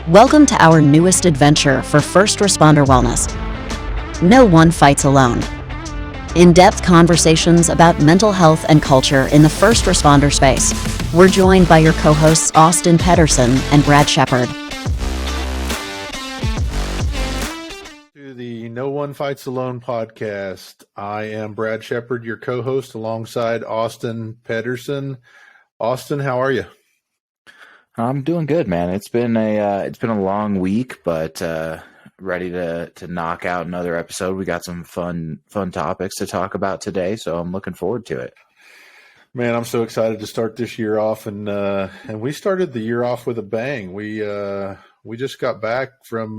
Welcome to our newest adventure for first responder wellness. No one fights alone. In-depth conversations about mental health and culture in the first responder space. We're joined by your co-hosts Austin Pedersen and Brad Shepard. To the No One Fights Alone podcast. I am Brad Shepard, your co-host, alongside Austin Pedersen. Austin, how are you? I'm doing good, man. It's been a long week, but ready to knock out another episode. We got some fun topics to talk about today, so I'm looking forward to it. Man, I'm so excited to start this year off, and we started the year off with a bang. We just got back from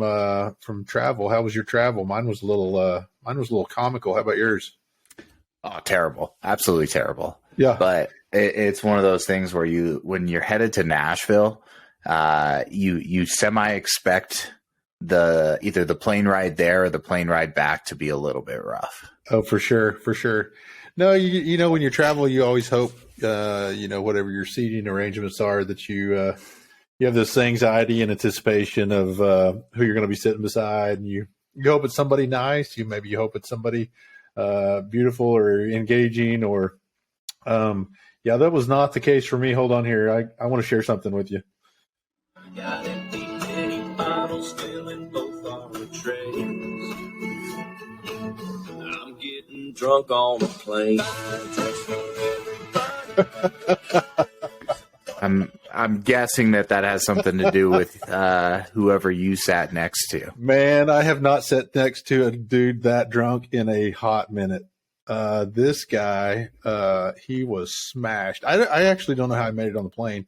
travel. How was your travel? Mine was a little comical. How about yours? Oh, terrible! Absolutely terrible. Yeah, but it's one of those things where when you're headed to Nashville, you semi expect either the plane ride there or the plane ride back to be a little bit rough. Oh, for sure. No, you know, when you travel, you always hope, whatever your seating arrangements are, that you have this anxiety and anticipation of who you're going to be sitting beside, and you hope it's somebody nice. You hope it's somebody beautiful or engaging, or yeah, that was not the case for me. Hold on here. I want to share something with you. Got empty penny bottles filling both our trays. I'm getting drunk on a plane. I'm guessing that has something to do with whoever you sat next to. Man, I have not sat next to a dude that drunk in a hot minute. This guy, he was smashed. I actually don't know how he made it on the plane.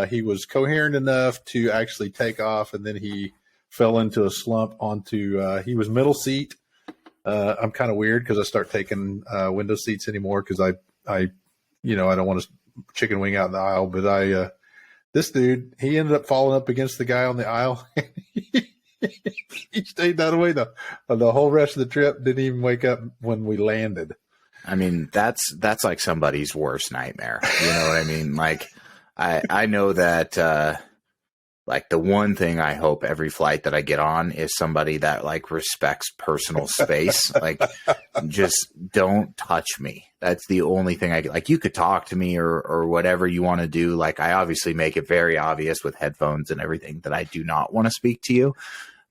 He was coherent enough to actually take off, and then he fell into a slump he was middle seat. I'm kind of weird because I start taking window seats anymore because I don't want to chicken wing out in the aisle, but this dude, he ended up falling up against the guy on the aisle. He stayed that way the whole rest of the trip. Didn't even wake up when we landed. I mean, that's like somebody's worst nightmare. You know what I mean? Like, I know that like the one thing I hope every flight that I get on is somebody that like respects personal space. Like, just don't touch me. That's the only thing like. You could talk to me or whatever you want to do. Like, I obviously make it very obvious with headphones and everything that I do not want to speak to you.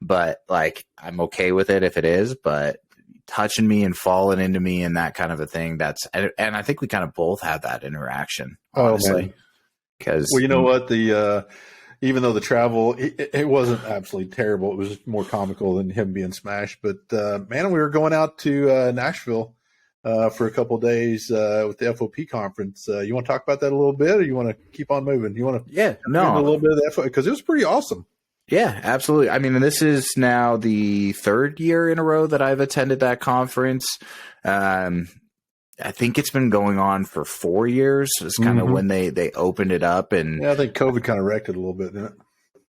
But like, I'm okay with it if it is, but touching me and falling into me and that kind of a thing, and I think we kind of both had that interaction, honestly. Because, well, you know what, even though the travel, it wasn't absolutely terrible. It was more comical than him being smashed. But man, we were going out to Nashville for a couple of days with the FOP conference. You want to talk about that a little bit, or you want to keep on moving? You want to a little bit of that, because it was pretty awesome. Yeah, absolutely. I mean, this is now the third year in a row that I've attended that conference. I think it's been going on for 4 years. It's kind of when they opened it up. And yeah, I think COVID kind of wrecked it a little bit, didn't it?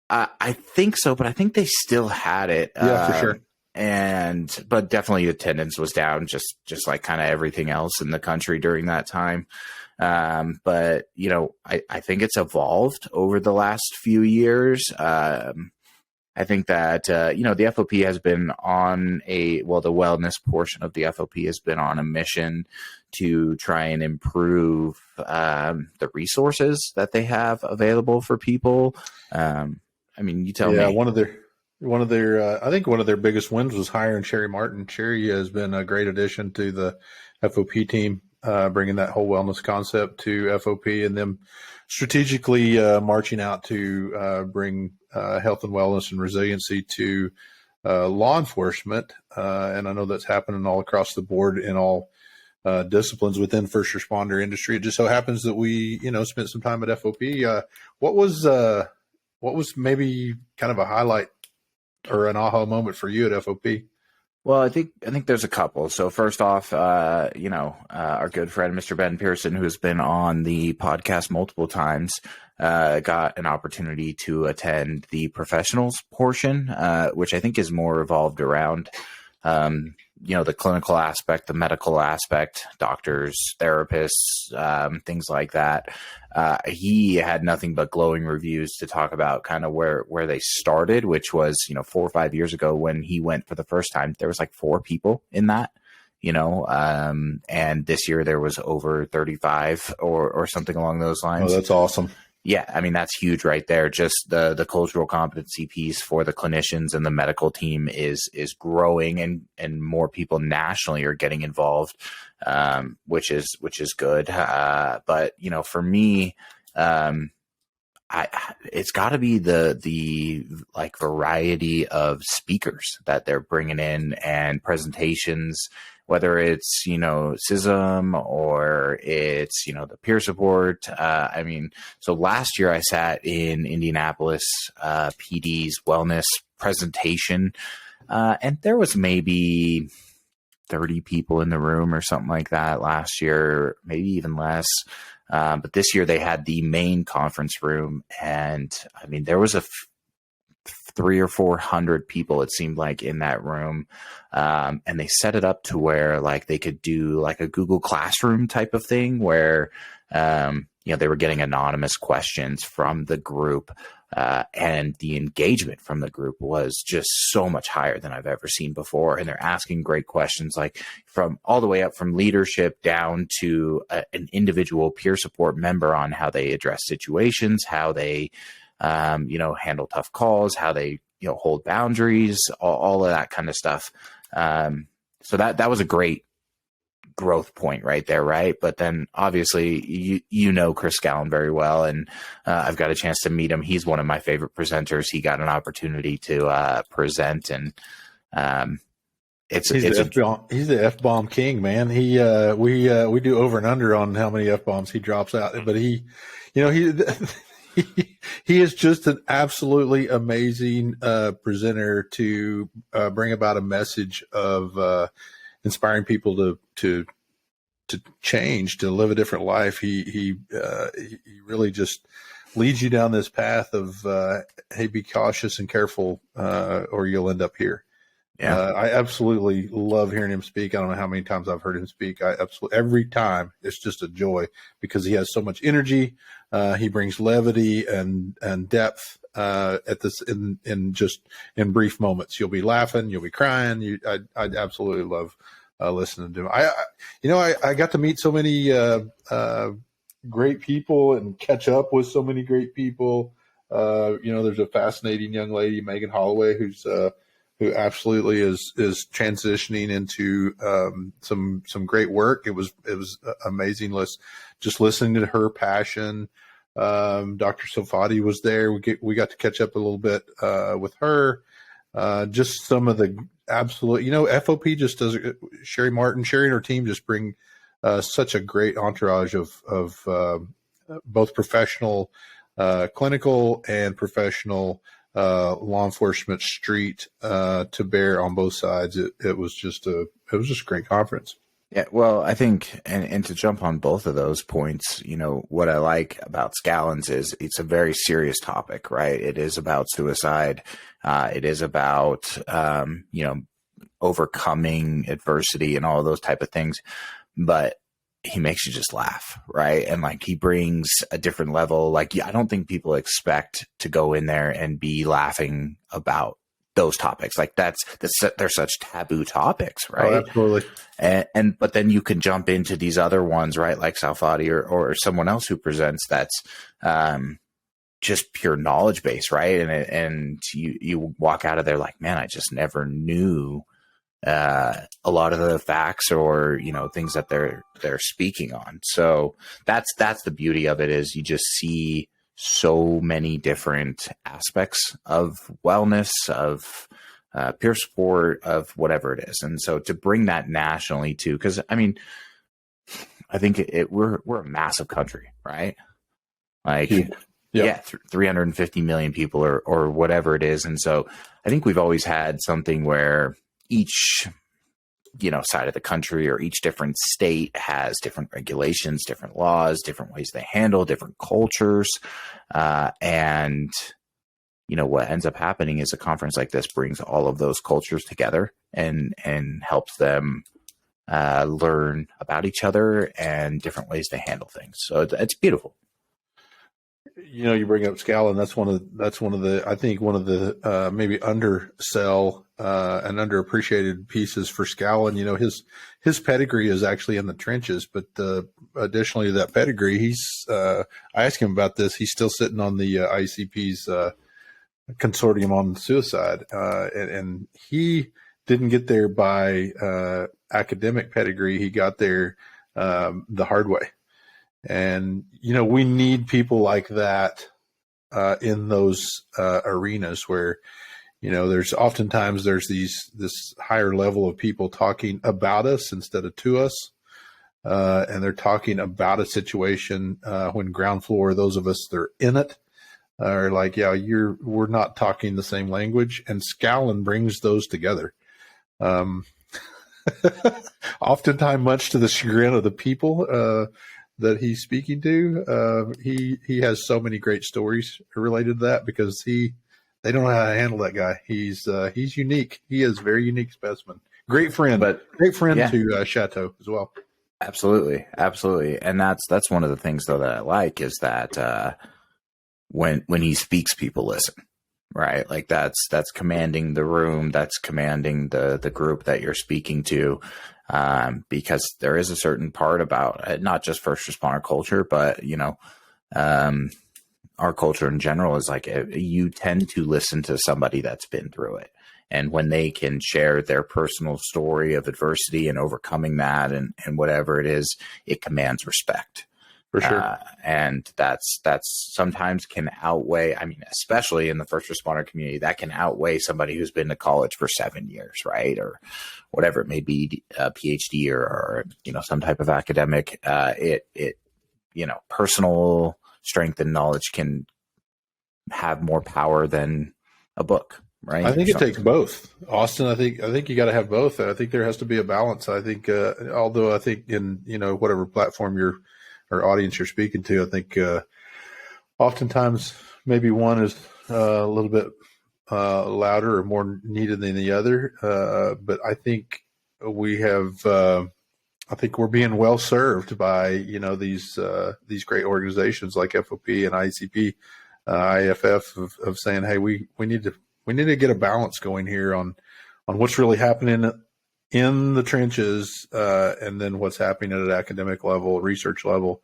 I think so, but I think they still had it. Yeah, for sure. But definitely attendance was down, just like kind of everything else in the country during that time. But I think it's evolved over the last few years. I think that, the FOP has been on the wellness portion of the FOP has been on a mission to try and improve the resources that they have available for people. I mean, you tell me. Yeah, one of their I think one of their biggest wins was hiring Sherry Martin. Sherry has been a great addition to the FOP team, bringing that whole wellness concept to FOP, and them strategically marching out to bring health and wellness and resiliency to law enforcement. And I know that's happening all across the board in all disciplines within first responder industry. It just so happens that we, spent some time at FOP. What was maybe kind of a highlight or an aha moment for you at FOP? Well, I think there's a couple. So first off, our good friend, Mr. Ben Pearson, who has been on the podcast multiple times, got an opportunity to attend the professionals portion, which I think is more evolved around the clinical aspect, the medical aspect, doctors, therapists, things like that. He had nothing but glowing reviews to talk about kind of where they started, which was, 4 or 5 years ago when he went for the first time. There was like 4 people in that, and this year there was over 35 or something along those lines. Oh, that's awesome. Yeah, I mean, that's huge right there. Just the cultural competency piece for the clinicians and the medical team is growing, and more people nationally are getting involved, which is good. But for me, it's got to be the like variety of speakers that they're bringing in and presentations, whether it's, CISM or it's, the peer support. So last year I sat in Indianapolis PD's wellness presentation, and there was maybe 30 people in the room or something like that last year, maybe even less. But this year they had the main conference room, and there was 300 or 400 people, it seemed like, in that room. And they set it up to where like they could do like a Google Classroom type of thing where, they were getting anonymous questions from the group. And the engagement from the group was just so much higher than I've ever seen before. And they're asking great questions, like from all the way up from leadership down to an individual peer support member on how they address situations, how they, handle tough calls, how they, hold boundaries, all of that kind of stuff. So that was a great growth point right there, right? But then obviously Chris Scallon very well, and I've got a chance to meet him. He's one of my favorite presenters. He got an opportunity to present, and he's the F-bomb king, man. We do over and under on how many F-bombs he drops out, but he is just an absolutely amazing presenter to bring about a message of inspiring people to change, to live a different life. He really just leads you down this path of hey, be cautious and careful, or you'll end up here. Yeah, I absolutely love hearing him speak. I don't know how many times I've heard him speak. Every time it's just a joy because he has so much energy. He brings levity and depth in brief moments. You'll be laughing, you'll be crying. I absolutely love listening to him. I got to meet so many great people and catch up with so many great people. There's a fascinating young lady, Megan Holloway, who absolutely is transitioning into some great work. It was amazing. Just listening to her passion. Dr. Sofati was there. We got to catch up a little bit with her. Just some of the absolute, FOP just does. Sherry and her team just bring such a great entourage of both professional, clinical, and professional law enforcement street to bear on both sides. It was just a great conference. Yeah, well, I think, and to jump on both of those points, what I like about Scallon's is it's a very serious topic, right? It is about suicide. It is about, overcoming adversity and all of those type of things. But he makes you just laugh, right? And like he brings a different level. Like, I don't think people expect to go in there and be laughing about those topics. Like they're such taboo topics, right? Oh, absolutely. But then you can jump into these other ones, right? Like Salfati or someone else who presents that's just pure knowledge base, right? And you walk out of there like, man, I just never knew a lot of the facts or things that they're speaking on. So that's the beauty of it, is you just see so many different aspects of wellness, of peer support, of whatever it is. And so to bring that nationally too, because I think we're a massive country, right? Like, yeah, 350 million people or whatever it is. And so I think we've always had something where each side of the country or each different state has different regulations, different laws, different ways they handle different cultures. And what ends up happening is a conference like this brings all of those cultures together and helps them learn about each other and different ways to handle things. So it's beautiful. You bring up Scallon. That's one of the I think one of the maybe undersell and underappreciated pieces for Scallon. His pedigree is actually in the trenches, but additionally to that pedigree, he's I asked him about this. He's still sitting on the ICP's consortium on suicide, and he didn't get there by academic pedigree. He got there the hard way. And, we need people like that in those arenas where, there's oftentimes this higher level of people talking about us instead of to us. And they're talking about a situation when ground floor, those of us that are in it are like, yeah, we're not talking the same language. And Scallon brings those together. Oftentimes, much to the chagrin of the people that he's speaking to, he has so many great stories related to that because they don't know how to handle that guy. He's unique. He is a very unique specimen. Great friend, to Chateau as well. Absolutely, and that's one of the things though that I like is that when he speaks, people listen. Right, like that's commanding the room, that's commanding the group that you're speaking to, because there is a certain part about not just first responder culture, but our culture in general is like you tend to listen to somebody that's been through it, and when they can share their personal story of adversity and overcoming that and whatever it is, it commands respect. For sure. And that's sometimes can outweigh, especially in the first responder community, that can outweigh somebody who's been to college for 7 years, right? Or whatever it may be, a PhD or some type of academic, personal strength and knowledge can have more power than a book, right? I think it takes both, Austin. I think you got to have both. I think there has to be a balance. I think, although I think in, whatever platform or audience you're speaking to, I think oftentimes maybe one is a little bit louder or more needed than the other. But I think I think we're being well served by these great organizations like FOP and ICP, IFF of saying, hey, we need to get a balance going here on what's really happening in the trenches, and then what's happening at an academic level, research level,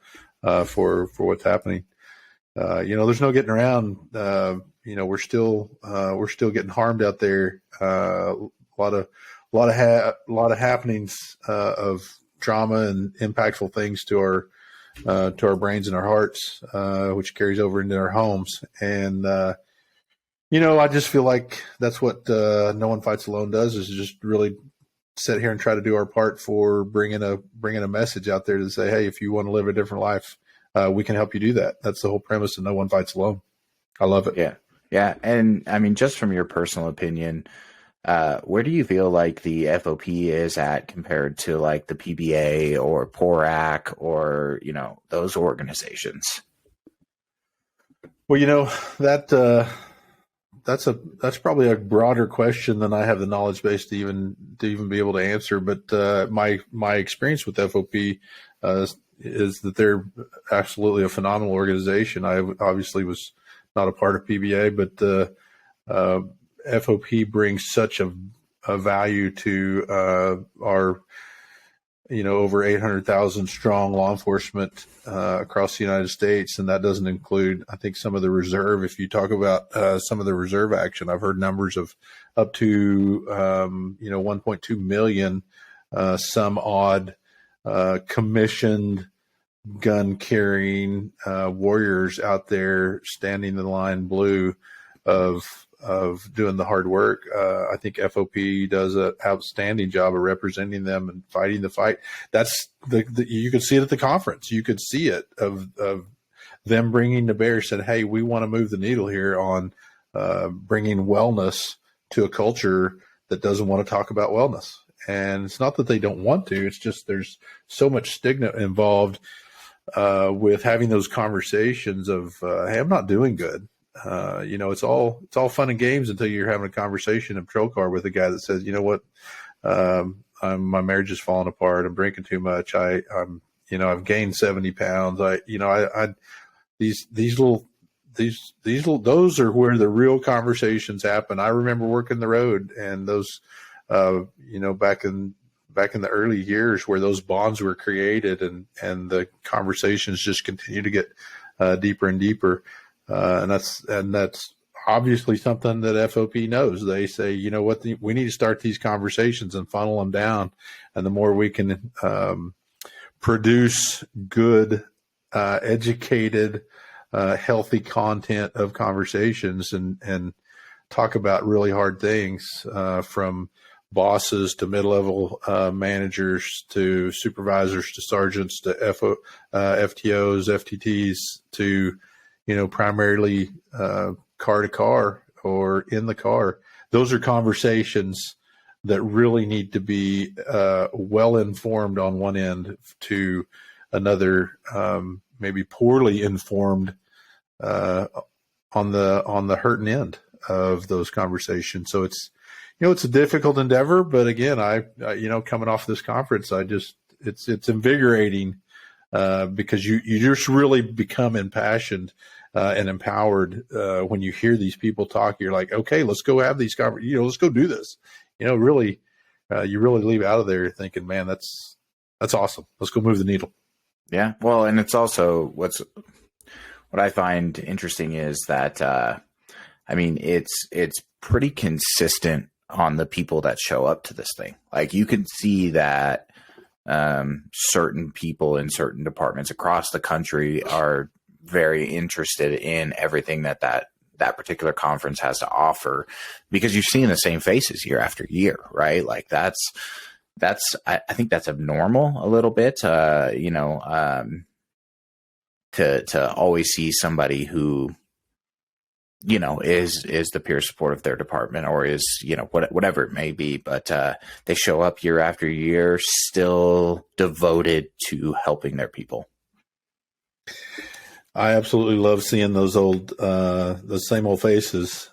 for what's happening. There's no getting around. We're still getting harmed out there. A lot of happenings of trauma and impactful things to our brains and our hearts, which carries over into our homes. And I just feel like that's what No One Fights Alone does, is just really sit here and try to do our part for bringing a message out there to say, hey, if you want to live a different life, we can help you do that. That's the whole premise of No One Fights Alone. I love it. Yeah. And just from your personal opinion, where do you feel like the FOP is at compared to like the PBA or PORAC or, those organizations? Well, that's probably a broader question than I have the knowledge base to even be able to answer. But my experience with FOP is that they're absolutely a phenomenal organization. I obviously was not a part of PBA, but FOP brings such a value to our over 800,000 strong law enforcement across the United States. And that doesn't include, I think, some of the reserve. If you talk about some of the reserve action, I've heard numbers of up to, 1.2 million, some odd commissioned gun carrying warriors out there standing in the line blue of doing the hard work. I think FOP does an outstanding job of representing them and fighting the fight. That's you could see it at the conference. You could see it of them bringing to bear, said, hey, we want to move the needle here on bringing wellness to a culture that doesn't want to talk about wellness. And it's not that they don't want to, it's just there's so much stigma involved with having those conversations of, hey, I'm not doing good. it's all fun and games until you're having a conversation in a patrol car with a guy that says, you know what, my marriage is falling apart. I'm drinking too much. I'm I've gained 70 pounds. These little, those are where the real conversations happen. I remember working the road, and those, back in the early years where those bonds were created, and the conversations just continue to get deeper and deeper. And that's obviously something that FOP knows. They say, you know what, we need to start these conversations and funnel them down. And the more we can produce good, educated, healthy content of conversations and talk about really hard things, from bosses to mid-level managers to supervisors to sergeants to FTOs, FTTs to, primarily car to car or in the car. Those are conversations that really need to be well informed on one end to another, maybe poorly informed on the hurting end of those conversations. So it's a difficult endeavor, but again, I coming off this conference, it's invigorating because you just really become impassioned and empowered when you hear these people talk. You're like, okay, let's go have these conversations. Let's go do this. Really, you really leave out of there thinking, man, that's awesome. Let's go move the needle. Yeah. Well, and it's also what I find interesting is that, it's pretty consistent on the people that show up to this thing. Like, you can see that certain people in certain departments across the country are very interested in everything that particular conference has to offer, because you're seeing the same faces year after year, right? Like I think that's abnormal a little bit, to always see somebody who, is the peer support of their department, or is, whatever it may be, but they show up year after year still devoted to helping their people. I absolutely love seeing those same old faces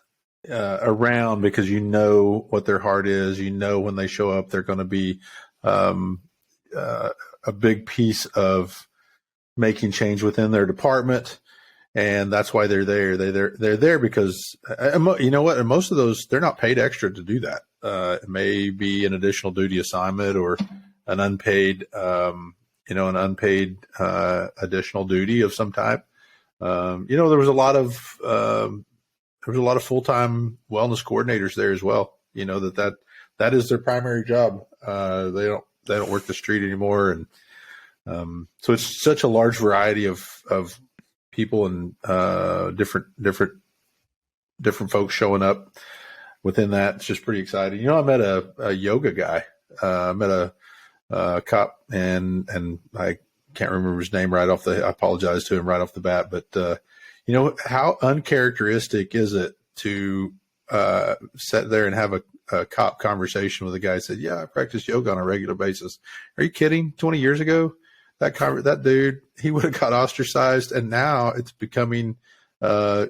around, because what their heart is. When they show up, they're going to be a big piece of making change within their department, and that's why they're there. They're there because you know what? And most of those, they're not paid extra to do that. It may be an additional duty assignment or an unpaid, additional duty of some type. There was a lot of full-time wellness coordinators there as well. That is their primary job. They don't work the street anymore, and so it's such a large variety of people and different folks showing up within that. It's just pretty exciting. I met a yoga guy. I met a cop, and I can't remember his name I apologize to him right off the bat, but how uncharacteristic is it to sit there and have a cop conversation with a guy who said, yeah, I practice yoga on a regular basis. Are you kidding? 20 years ago, that dude, he would have got ostracized. And now it's becoming, a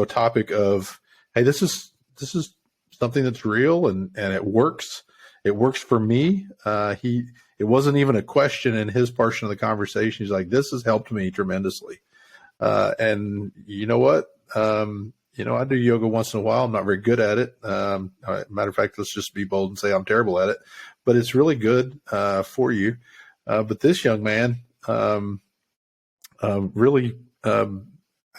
topic of, hey, this is something that's real and it works. It works for me. It wasn't even a question in his portion of the conversation. He's like, this has helped me tremendously. And you know what? I do yoga once in a while. I'm not very good at it. Matter of fact, let's just be bold and say I'm terrible at it, but it's really good for you. But this young man, really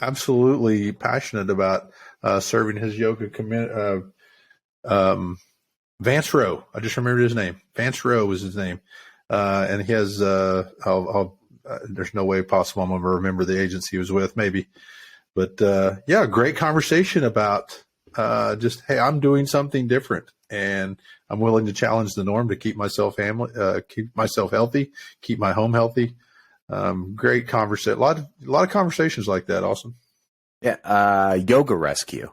absolutely passionate about serving his yoga community. Vance Rowe. I just remembered his name. Vance Rowe was his name. And he has, there's no way possible I'm going to remember the agency he was with, maybe. But, great conversation about just, hey, I'm doing something different, and I'm willing to challenge the norm to keep myself healthy, keep my home healthy. Great conversation. A lot of conversations like that. Awesome. Yeah. Yoga Rescue.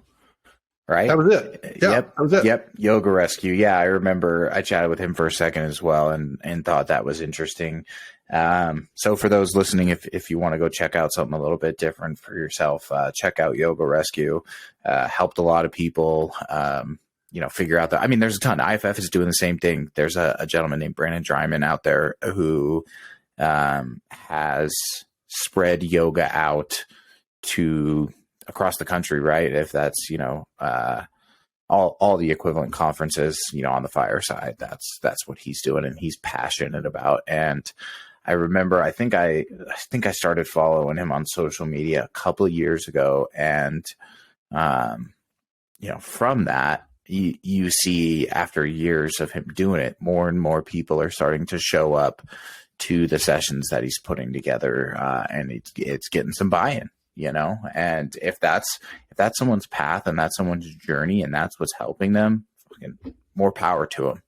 right? That was it. Yeah, Yep. that was it. Yep. Yoga Rescue. Yeah, I remember I chatted with him for a second as well, and thought that was interesting. So for those listening, if you want to go check out something a little bit different for yourself, check out Yoga Rescue. Helped a lot of people. Figure out that. I mean, there's a ton. IFF is doing the same thing. There's a gentleman named Brandon Dryman out there who has spread yoga out to across the country, right? If that's, all the equivalent conferences, on the fireside, that's what he's doing and he's passionate about. And I remember, I think I started following him on social media a couple of years ago. And, from that, you see after years of him doing it, more and more people are starting to show up to the sessions that he's putting together. And it's getting some buy-in, and if that's someone's path and that's someone's journey and that's what's helping them, more power to them,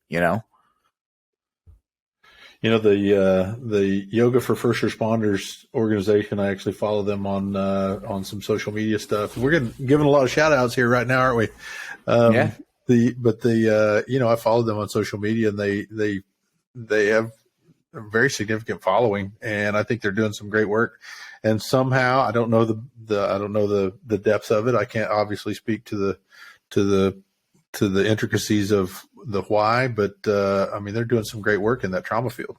The Yoga for First Responders organization, I actually follow them on some social media stuff. We're giving a lot of shout outs here right now, aren't we? Yeah. I followed them on social media, and they have a very significant following, and I think they're doing some great work. And somehow, I don't know the depths of it. I can't obviously speak to the intricacies of the why, but they're doing some great work in that trauma field.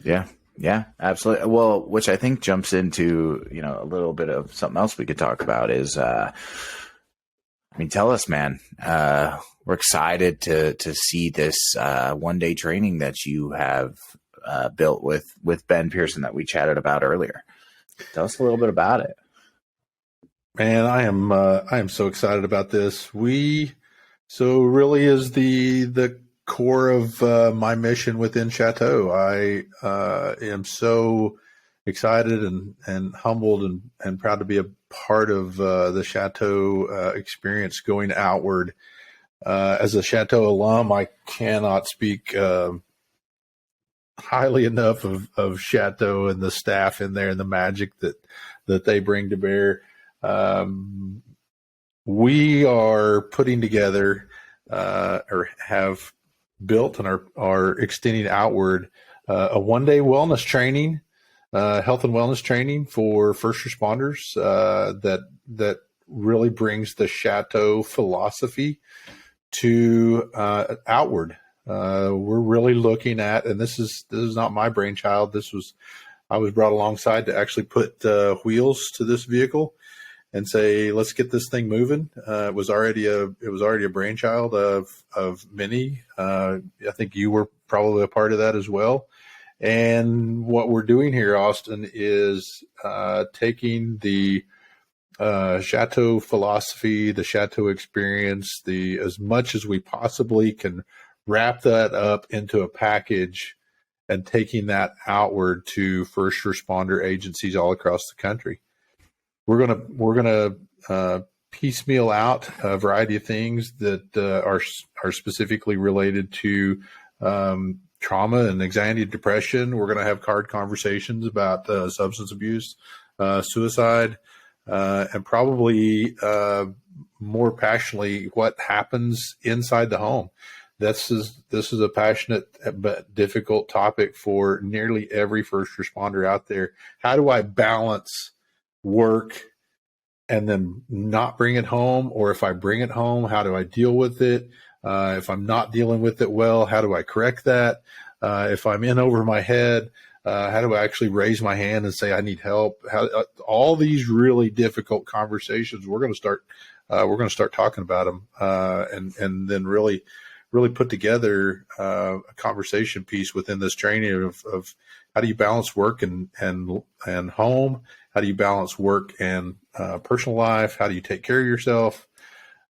Yeah, absolutely. Well, which I think jumps into, a little bit of something else we could talk about is, tell us, man, we're excited to see this one-day training that you have built with Ben Pearson that we chatted about earlier. Tell us a little bit about it. Man, I am so excited about this. So really is the core of my mission within Chateau. I am so excited and humbled and proud to be a part of the Chateau experience going outward. As a Chateau alum, I cannot speak highly enough of Chateau and the staff in there and the magic that they bring to bear. We are putting together or have built and are extending outward a one-day wellness training, health and wellness training for first responders that really brings the Chateau philosophy to outward. We're really looking at, and this is not my brainchild. I was brought alongside to actually put wheels to this vehicle and say, let's get this thing moving. It was already a brainchild of many. I think you were probably a part of that as well. And what we're doing here, Austin, is taking the Chateau philosophy, the Chateau experience, as much as we possibly can wrap that up into a package and taking that outward to first responder agencies all across the country. We're gonna piecemeal out a variety of things that are specifically related to trauma and anxiety and depression. We're gonna have hard conversations about substance abuse, suicide, and probably more passionately what happens inside the home. This is a passionate but difficult topic for nearly every first responder out there. How do I balance work and then not bring it home? Or if I bring it home, how do I deal with it? If I'm not dealing with it well, how do I correct that? If I'm in over my head, how do I actually raise my hand and say I need help? All these really difficult conversations, we're going to start talking about them, and then really put together a conversation piece within this training of how do you balance work and home? How do you balance work and personal life? How do you take care of yourself?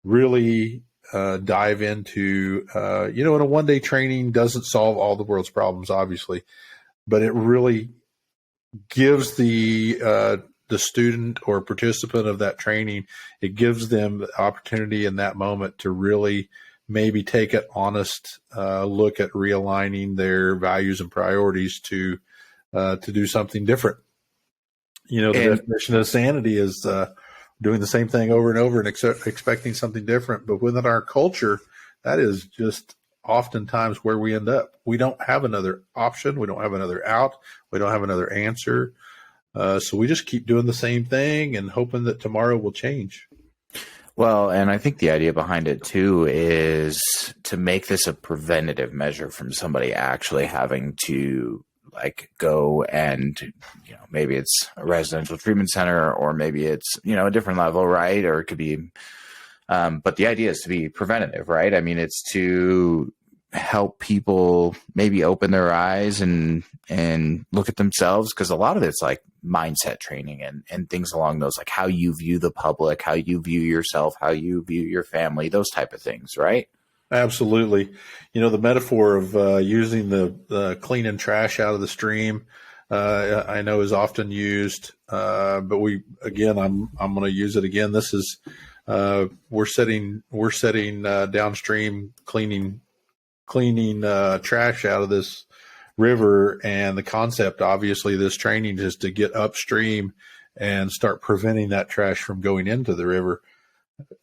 Really dive into, and a one-day training doesn't solve all the world's problems, obviously, but it really gives the student or participant of that training, it gives them the opportunity in that moment to really maybe take an honest look at realigning their values and priorities to do something different. The definition of sanity is doing the same thing over and over and expecting something different. But within our culture, that is just oftentimes where we end up. We don't have another option. We don't have another out. We don't have another answer. So we just keep doing the same thing and hoping that tomorrow will change. Well, and I think the idea behind it too is to make this a preventative measure from somebody actually having to like go and, you know, maybe it's a residential treatment center or maybe it's, you know, a different level, right? Or it could be, but the idea is to be preventative, right? I mean, it's to help people maybe open their eyes and look at themselves, because a lot of it's like mindset training and things along those, like how you view the public, how you view yourself, how you view your family, those type of things, right? Absolutely. You know, the metaphor of using the cleaning trash out of the stream, I know is often used, but I'm going to use it again. This is we're setting downstream cleaning trash out of this river, and the concept, obviously, this training is to get upstream and start preventing that trash from going into the river.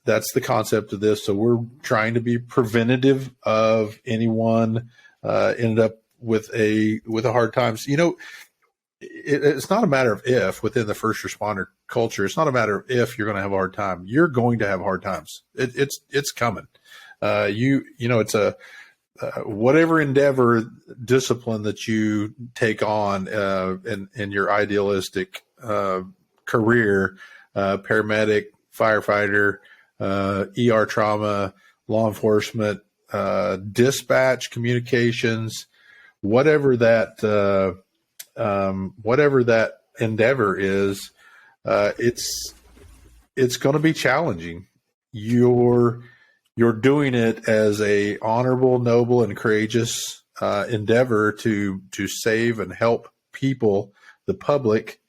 That's the concept of this. So we're trying to be preventative of anyone ended up with a hard times. You know, it's not a matter of if within the first responder culture. It's not a matter of if you're going to have a hard time. You're going to have hard times. It's coming. It's a whatever endeavor, discipline that you take on in your idealistic career, paramedic, firefighter, ER trauma, law enforcement, dispatch, communications, whatever that endeavor is, it's going to be challenging. You're doing it as a honorable, noble, and courageous endeavor to save and help people, the public.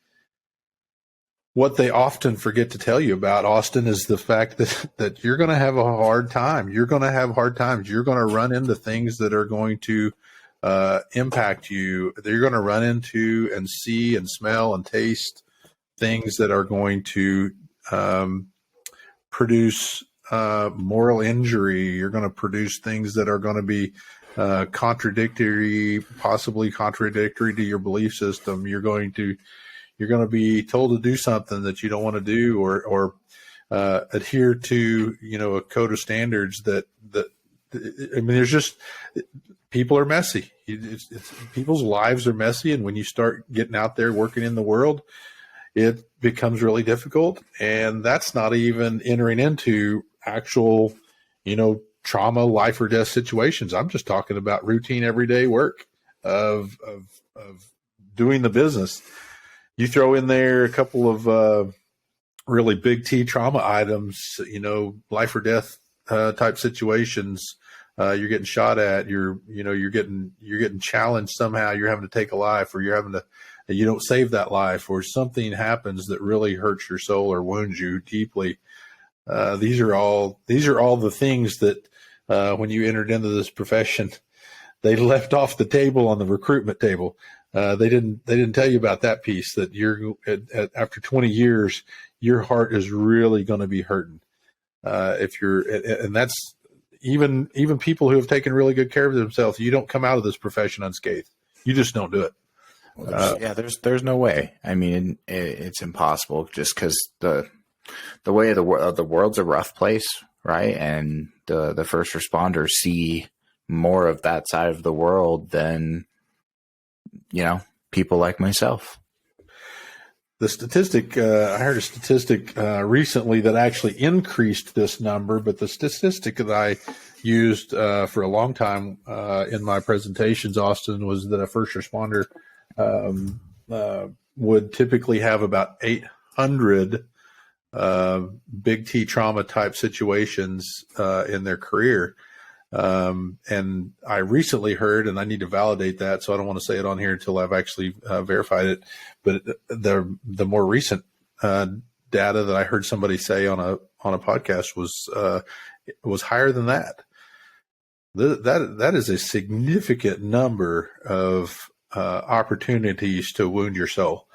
What they often forget to tell you about, Austin, is the fact that you're going to have a hard time. You're going to have hard times. You're going to run into things that are going to impact you. You're going to run into and see and smell and taste things that are going to produce moral injury. You're going to produce things that are going to be possibly contradictory to your belief system. You're going to be told to do something that you don't want to do, or adhere to, a code of standards that there's just, people are messy. People's lives are messy. And when you start getting out there working in the world, it becomes really difficult. And that's not even entering into actual, trauma, life or death situations. I'm just talking about routine everyday work of doing the business. You throw in there a couple of really big T trauma items, life or death type situations. You're getting shot at. You're getting challenged somehow. You're having to take a life, or you don't save that life, or something happens that really hurts your soul or wounds you deeply. These are all the things that when you entered into this profession, they left off the table on the recruitment table. They didn't tell you about that piece, that after 20 years, your heart is really going to be hurting. And that's even people who have taken really good care of themselves. You don't come out of this profession unscathed. You just don't do it. There's no way. I mean, it's impossible, just because the way of the world's a rough place, right? And the first responders see more of that side of the world than, people like myself. The statistic, I heard a statistic recently that actually increased this number, but the statistic that I used for a long time in my presentations, Austin, was that a first responder would typically have about 800 big T trauma type situations in their career. And I recently heard, and I need to validate that, so I don't want to say it on here until I've actually verified it, but the more recent data that I heard somebody say on a podcast was higher than that. That is a significant number of opportunities to wound your soul.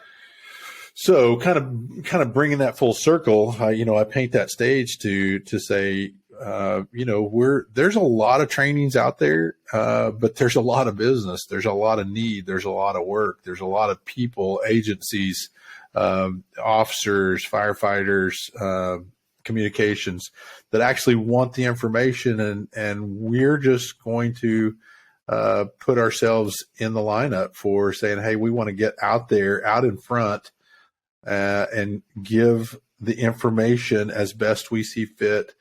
So kind of bringing that full circle, I paint that stage to say, there's a lot of trainings out there, but there's a lot of business. There's a lot of need. There's a lot of work. There's a lot of people, agencies, officers, firefighters, communications that actually want the information. And we're just going to put ourselves in the lineup for saying, hey, we want to get out there, out in front, and give the information as best we see fit.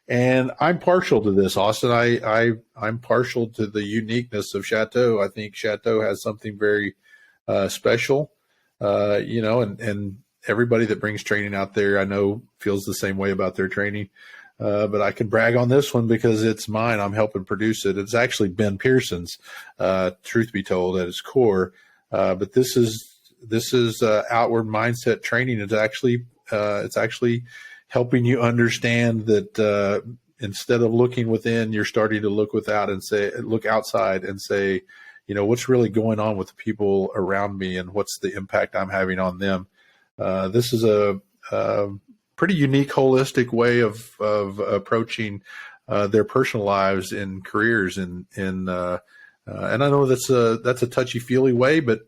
And I'm partial to this, Austin. I'm partial to the uniqueness of Chateau. I think Chateau has something very special, and everybody that brings training out there, I know, feels the same way about their training. But I can brag on this one because it's mine. I'm helping produce it. It's actually Ben Pearson's, truth be told, at its core. But this is outward mindset training. It's actually helping you understand that instead of looking within, you're starting to look outside and say, what's really going on with the people around me and what's the impact I'm having on them. This is a pretty unique, holistic way of approaching their personal lives and careers. And I know that's a touchy-feely way, but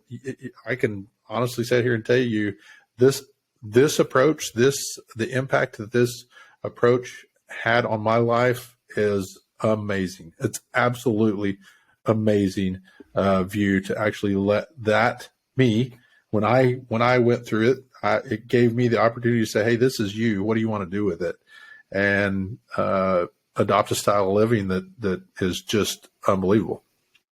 I can honestly sit here and tell you this approach, the impact that this approach had on my life is amazing. It's absolutely amazing view to actually let that me, when I went through it, it gave me the opportunity to say, hey, this is you. What do you want to do with it? And adopt a style of living that is just unbelievable.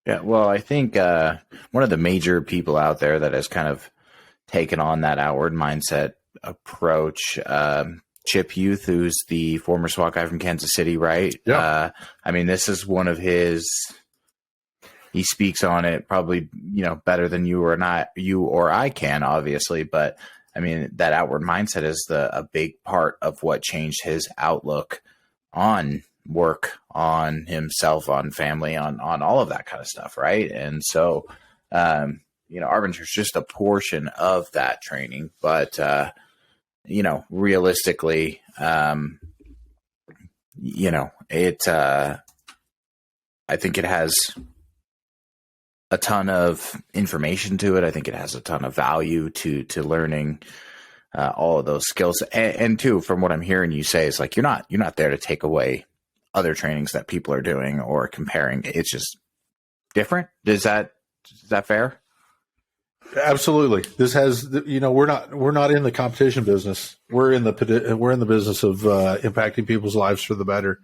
Yeah, well, I think one of the major people out there that has kind of taken on that outward mindset approach, Chip Youth, who's the former SWAT guy from Kansas City, right? Yeah. This is one of his. He speaks on it probably, better than you or I can, obviously. But that outward mindset is a big part of what changed his outlook on work, on himself, on family, on all of that kind of stuff, right? And so, Arbinger's just a portion of that training, but realistically, I think it has a ton of information to it. I think it has a ton of value to learning all of those skills. And too, from what I'm hearing you say, is like you're not there to take away other trainings that people are doing or comparing. It's just different. Is that fair? Absolutely. This has, we're not in the competition business. We're in the business of impacting people's lives for the better.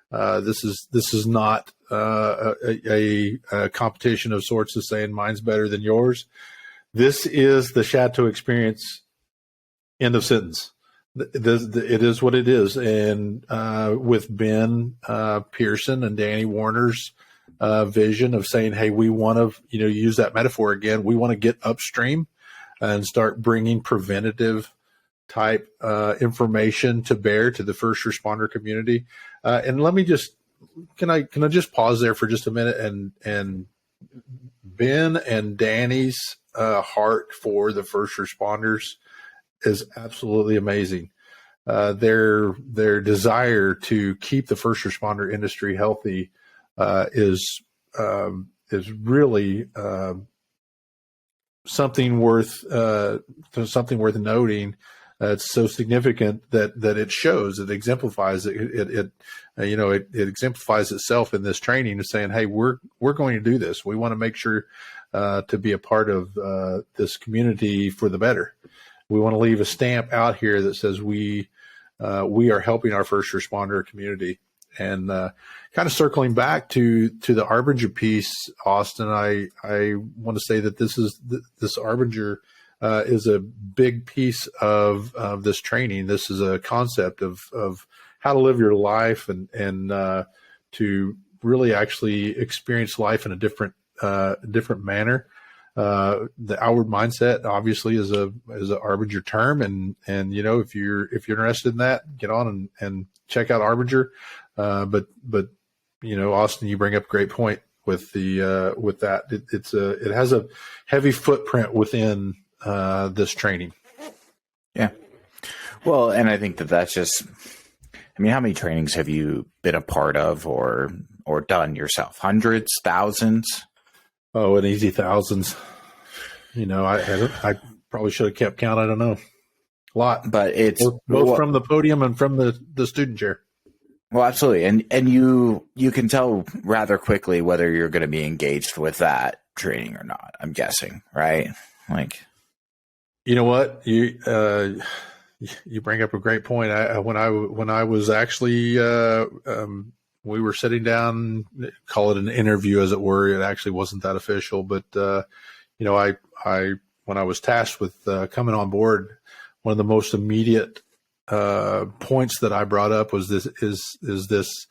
This is not a competition of sorts of saying mine's better than yours. This is the Chateau experience. End of sentence. It is what it is. And with Ben Pearson and Danny Warner's vision of saying, hey, we want to, use that metaphor again. We want to get upstream and start bringing preventative type information to bear to the first responder community. And let me just, can I just pause there for just a minute? And Ben and Danny's heart for the first responders is absolutely amazing. Their desire to keep the first responder industry healthy is really something worth noting. It's so significant that it shows, it exemplifies it exemplifies itself in this training of saying, hey, we're going to do this. We want to make sure to be a part of this community for the better. We want to leave a stamp out here that says we are helping our first responder community. And kind of circling back to the Arbinger piece, Austin, I want to say that this Arbinger is a big piece of this training. This is a concept of how to live your life and to really actually experience life in a different manner. The outward mindset obviously is a Arbinger term, and if you're interested in that, get on and check out Arbinger. But Austin, you bring up a great point with that. It has a heavy footprint within this training. Yeah. Well, and I think that that's just, I mean, how many trainings have you been a part of or done yourself? Hundreds, thousands? Oh, an easy thousands. I probably should have kept count. I don't know. A lot. But it's both from the podium and from the student chair. Well, absolutely. And you can tell rather quickly whether you're going to be engaged with that training or not, I'm guessing, right? Like, you know what? You bring up a great point. When I was actually we were sitting down, call it an interview as it were. It actually wasn't that official, but I when I was tasked with coming on board, one of the most immediate points that I brought up was this: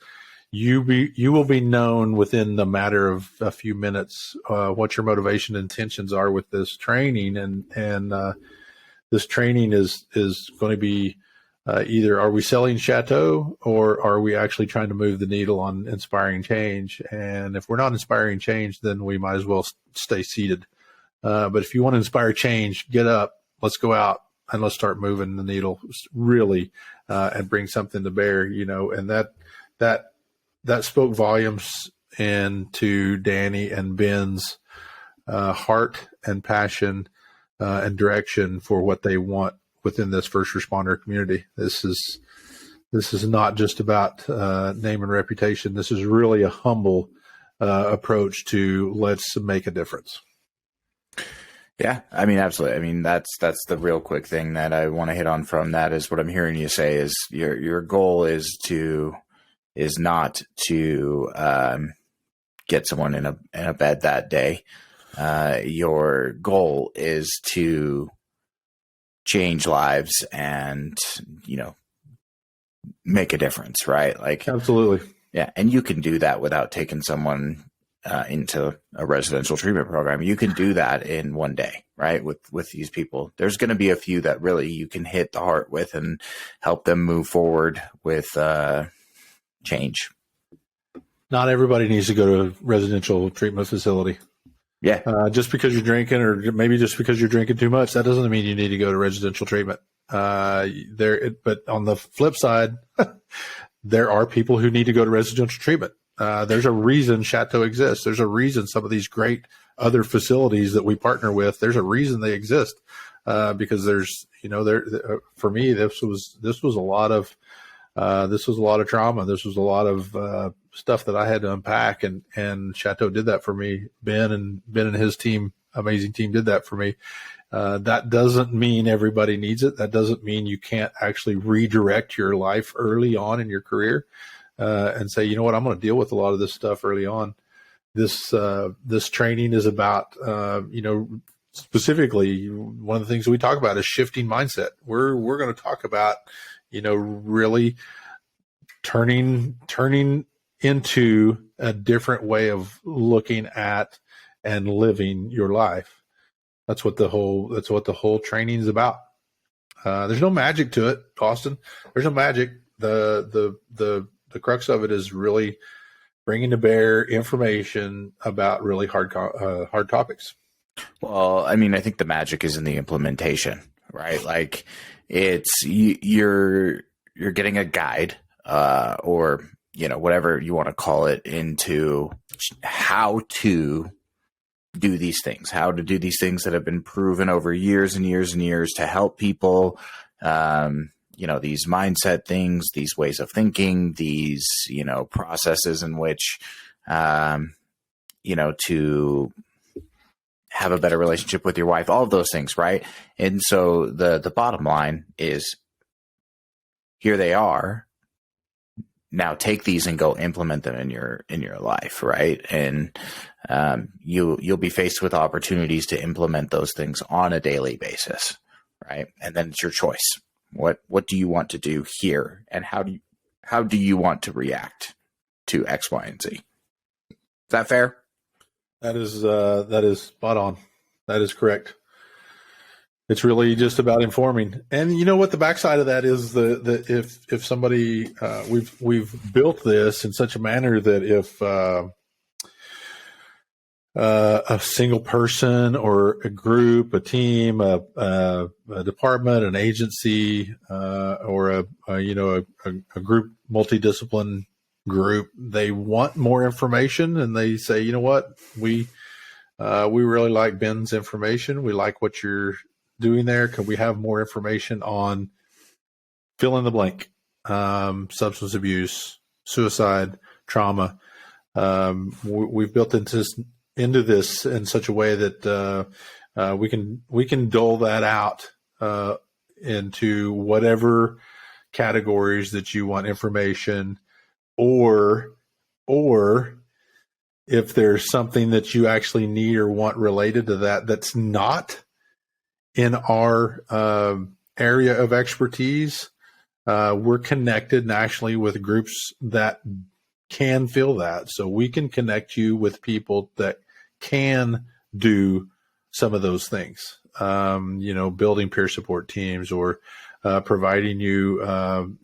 you will be known within the matter of a few minutes what your motivation and intentions are with this training, and this training is going to be either are we selling Chateau or are we actually trying to move the needle on inspiring change? And if we're not inspiring change, then we might as well stay seated. But if you want to inspire change, get up, let's go out and let's start moving the needle really and bring something to bear, and that spoke volumes into Danny and Ben's heart and passion and direction for what they want within this first responder community. This is not just about name and reputation. This is really a humble approach to let's make a difference. Yeah, I mean, absolutely. I mean, that's the real quick thing that I want to hit on from that is what I'm hearing you say is your goal is not to get someone in a bed that day. Your goal is to change lives and, make a difference, right? Like, absolutely. Yeah. And you can do that without taking someone into a residential treatment program. You can do that in one day, right? With these people, there's going to be a few that really you can hit the heart with and help them move forward with change. Not everybody needs to go to a residential treatment facility. Yeah. Just because you're drinking, or maybe just because you're drinking too much, that doesn't mean you need to go to residential treatment. But on the flip side, there are people who need to go to residential treatment. There's a reason Chateau exists. There's a reason some of these great other facilities that we partner with, there's a reason they exist. Because there's, for me, this was a lot of trauma. This was a lot of stuff that I had to unpack, and Chateau did that for me. Ben and his team, amazing team, did that for me. That doesn't mean everybody needs it. That doesn't mean you can't actually redirect your life early on in your career and say, you know what, I'm going to deal with a lot of this stuff early on. This training is about, specifically one of the things we talk about is shifting mindset. We're going to talk about, really turning into a different way of looking at and living your life. That's what the whole training is about. There's no magic to it, Austin. There's no magic. The crux of it is really bringing to bear information about really hard topics. Well, I mean, I think the magic is in the implementation, right? Like, it's you're getting a guide or whatever you want to call it into how to do these things that have been proven over years and years and years to help people. These mindset things, these ways of thinking, these processes in which to have a better relationship with your wife, all of those things, right? And so the bottom line is, here they are. Now take these and go implement them in your life, right? And you'll be faced with opportunities to implement those things on a daily basis, right? And then it's your choice. What do you want to do here, and how do you want to react to X, Y, and Z? Is that fair? That is spot on. That is correct. It's really just about informing. And you know what the backside of that is, the if somebody we've built this in such a manner that a single person or a group, a team, a department, an agency, or a group, multidiscipline group. They want more information, and they say, you know what, we really like Ben's information. We like what you're doing there. Could we have more information on fill in the blank? Substance abuse, suicide, trauma. We've built into this in such a way that we can dole that out into whatever categories that you want information, or if there's something that you actually need or want related to that that's not in our area of expertise, we're connected nationally with groups that can fill that. So we can connect you with people that can do some of those things, building peer support teams, or providing you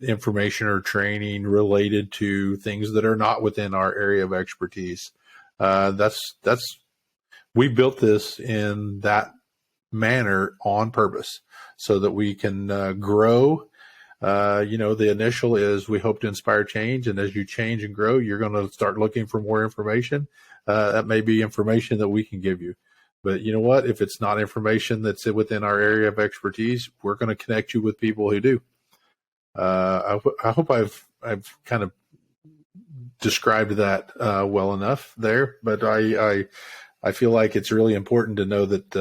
information or training related to things that are not within our area of expertise. We built this in that manner on purpose so that we can grow. The initial is we hope to inspire change. And as you change and grow, you're going to start looking for more information. That may be information that we can give you. But you know what? If it's not information that's within our area of expertise, we're going to connect you with people who do. I hope I've kind of described that well enough there. But I feel like it's really important to know that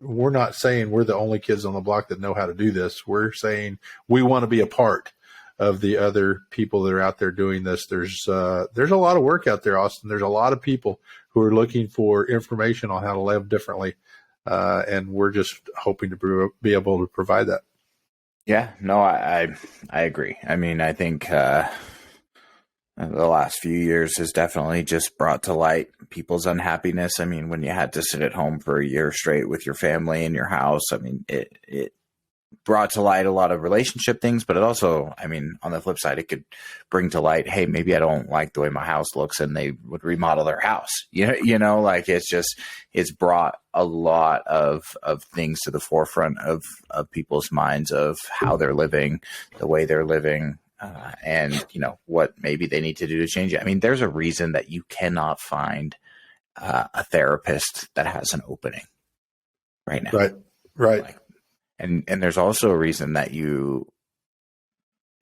we're not saying we're the only kids on the block that know how to do this. We're saying we want to be a part of the other people that are out there doing this. There's a lot of work out there, Austin. There's a lot of people who are looking for information on how to live differently. And we're just hoping to be able to provide that. Yeah, no, I agree. I mean, I think the last few years has definitely just brought to light people's unhappiness. I mean, when you had to sit at home for a year straight with your family in your house, I mean, it brought to light a lot of relationship things, but it also, I mean, on the flip side, it could bring to light, hey, maybe I don't like the way my house looks, and they would remodel their house. Like it's brought a lot of things to the forefront of people's minds of how they're living, the way they're living, and what maybe they need to do to change it. I mean, there's a reason that you cannot find a therapist that has an opening right now. Right. And there's also a reason that you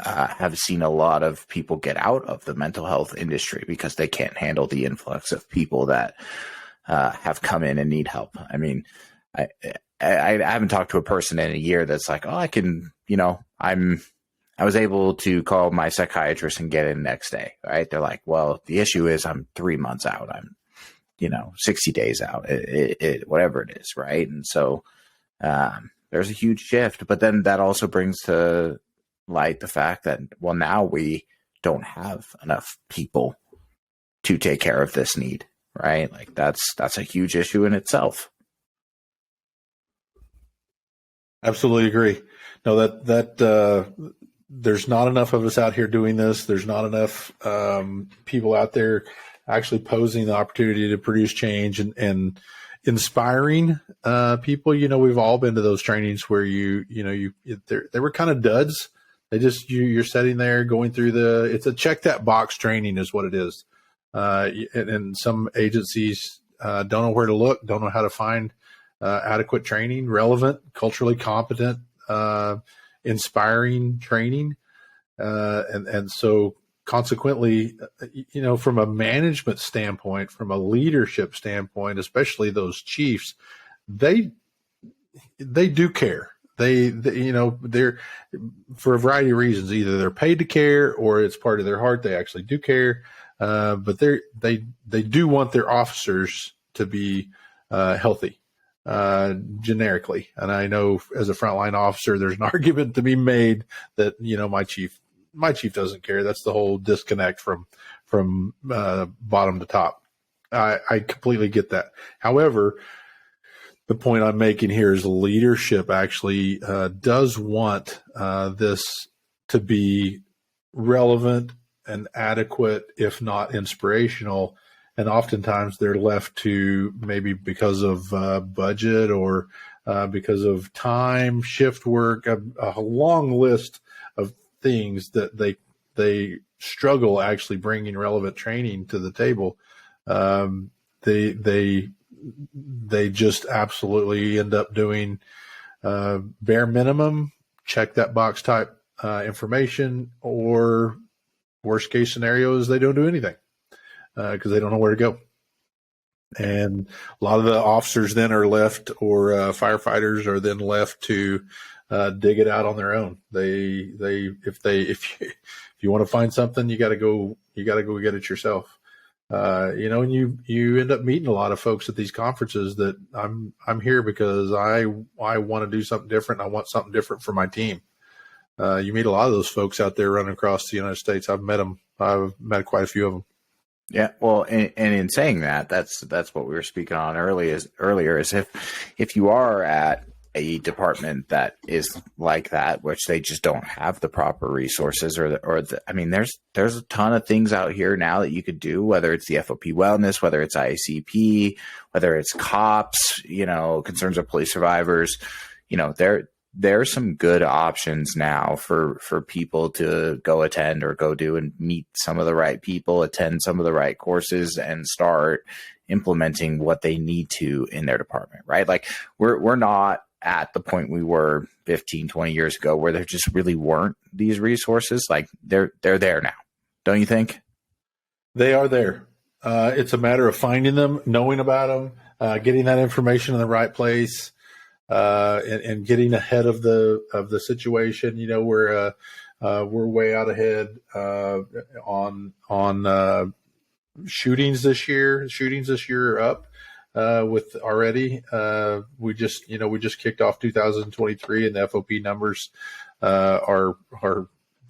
have seen a lot of people get out of the mental health industry because they can't handle the influx of people that have come in and need help. I mean, I haven't talked to a person in a year that's like, oh, I was able to call my psychiatrist and get in next day, right? They're like, well, the issue is I'm 3 months out. I'm, 60 days out, whatever it is, right? And so there's a huge shift. But then that also brings to light the fact that, well, now we don't have enough people to take care of this need, right? Like that's a huge issue in itself. Absolutely agree. No, that there's not enough of us out here doing this. There's not enough people out there actually posing the opportunity to produce change and inspiring people. We've all been to those trainings where they were kind of duds. They just you're sitting there going through it's a check that box training is what it is. And some agencies don't know where to look, don't know how to find adequate training, relevant, culturally competent, inspiring training. And so consequently, from a management standpoint, from a leadership standpoint, especially those chiefs, they do care. They're for a variety of reasons, either they're paid to care or it's part of their heart. They actually do care. But they do want their officers to be healthy, generically. And I know as a frontline officer, there's an argument to be made that, my chief doesn't care. That's the whole disconnect from bottom to top. I completely get that. However, the point I'm making here is leadership actually does want this to be relevant and adequate, if not inspirational. and oftentimes they're left to, maybe because of budget or because of time, shift work, a long list of things that they struggle actually bringing relevant training to the table. They just absolutely end up doing bare minimum, check that box type information, or worst case scenario is they don't do anything because they don't know where to go. And a lot of the officers then are left, or firefighters are then left to dig it out on their own. If you want to find something, you got to go get it yourself. And you end up meeting a lot of folks at these conferences that I'm here because I want to do something different. I want something different for my team. You meet a lot of those folks out there running across the United States. I've met them. I've met quite a few of them. Yeah, well, and in saying that, that's what we were speaking on earlier. Is if you are at a department that is like that, which they just don't have the proper resources, I mean, there's a ton of things out here now that you could do, whether it's the FOP wellness, whether it's ICP, whether it's COPS, concerns of police survivors, there are some good options now for people to go attend or go do and meet some of the right people, attend some of the right courses, and start implementing what they need to in their department, right? Like we're not at the point we were 15, 20 years ago where there just really weren't these resources. Like they're there now. Don't you think? They are there. It's a matter of finding them, knowing about them, getting that information in the right place, and getting ahead of the situation. We're way out ahead on shootings this year. Shootings this year are up with already. We just kicked off 2023, and the FOP numbers are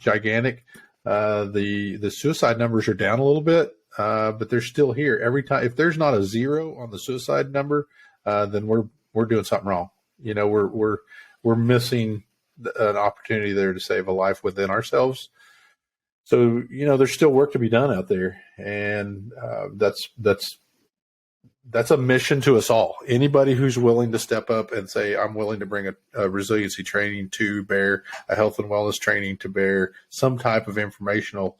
gigantic. The suicide numbers are down a little bit, but they're still here. Every time, if there's not a 0 on the suicide number, then we're doing something wrong. We're missing an opportunity there to save a life within ourselves. So, there's still work to be done out there. And that's a mission to us all. Anybody who's willing to step up and say, I'm willing to bring a resiliency training to bear, a health and wellness training to bear, some type of informational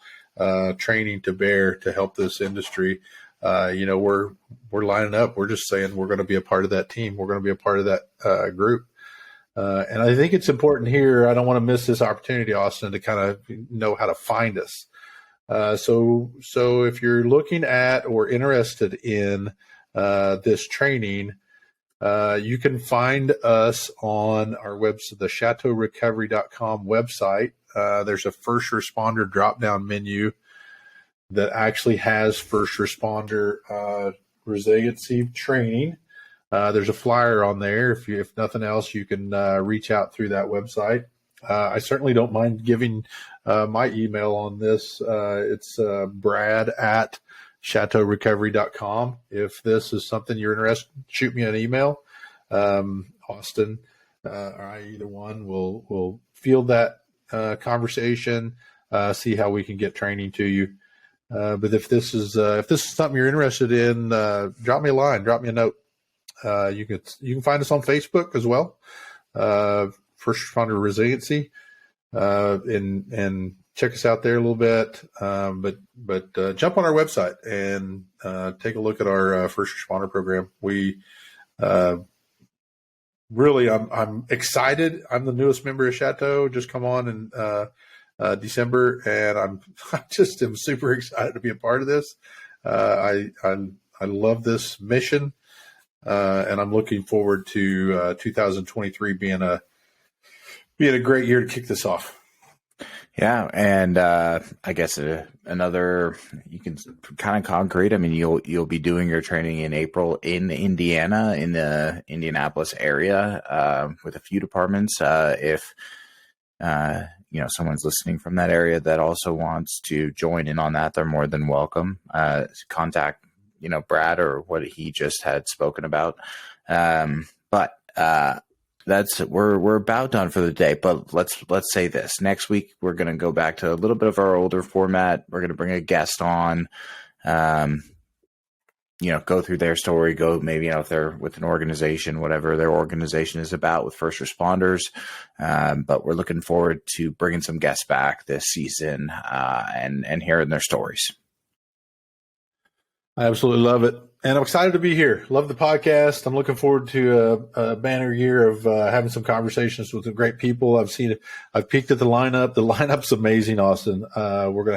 training to bear to help this industry. We're lining up. We're just saying we're going to be a part of that team. We're going to be a part of that group. And I think it's important here. I don't want to miss this opportunity, Austin, to kind of know how to find us. So if you're looking at or interested in this training, you can find us on our website, the chateaurecovery.com website. There's a first responder drop-down menu that actually has first responder resiliency training. There's a flyer on there. If nothing else, you can reach out through that website. I certainly don't mind giving my email on this. It's Brad at chateaurecovery.com. If this is something you're interested in, shoot me an email. Austin or I, either one, will field that conversation, see how we can get training to you. But if this is something you're interested in, drop me a line, drop me a note. You can find us on Facebook as well, First Responder Resiliency, and check us out there a little bit. But jump on our website and take a look at our first responder program. We really, I'm excited. I'm the newest member of Chateau. Just come on in December, and I just am super excited to be a part of this. I love this mission, and I'm looking forward to 2023 being a great year to kick this off. Yeah, and I guess another, you can kind of concrete. I mean, you'll be doing your training in April in Indiana, in the Indianapolis area, with a few departments. If someone's listening from that area that also wants to join in on that, they're more than welcome. Contact Brad or what he just had spoken about. But we're about done for the day, but let's say this. Next week, we're going to go back to a little bit of our older format. We're going to bring a guest on. go through their story, go maybe, if they're with an organization, whatever their organization is about with first responders. But we're looking forward to bringing some guests back this season and hearing their stories. I absolutely love it. And I'm excited to be here. Love the podcast. I'm looking forward to a banner year of having some conversations with some great people. I've peeked at the lineup. The lineup's amazing, Austin. We're going to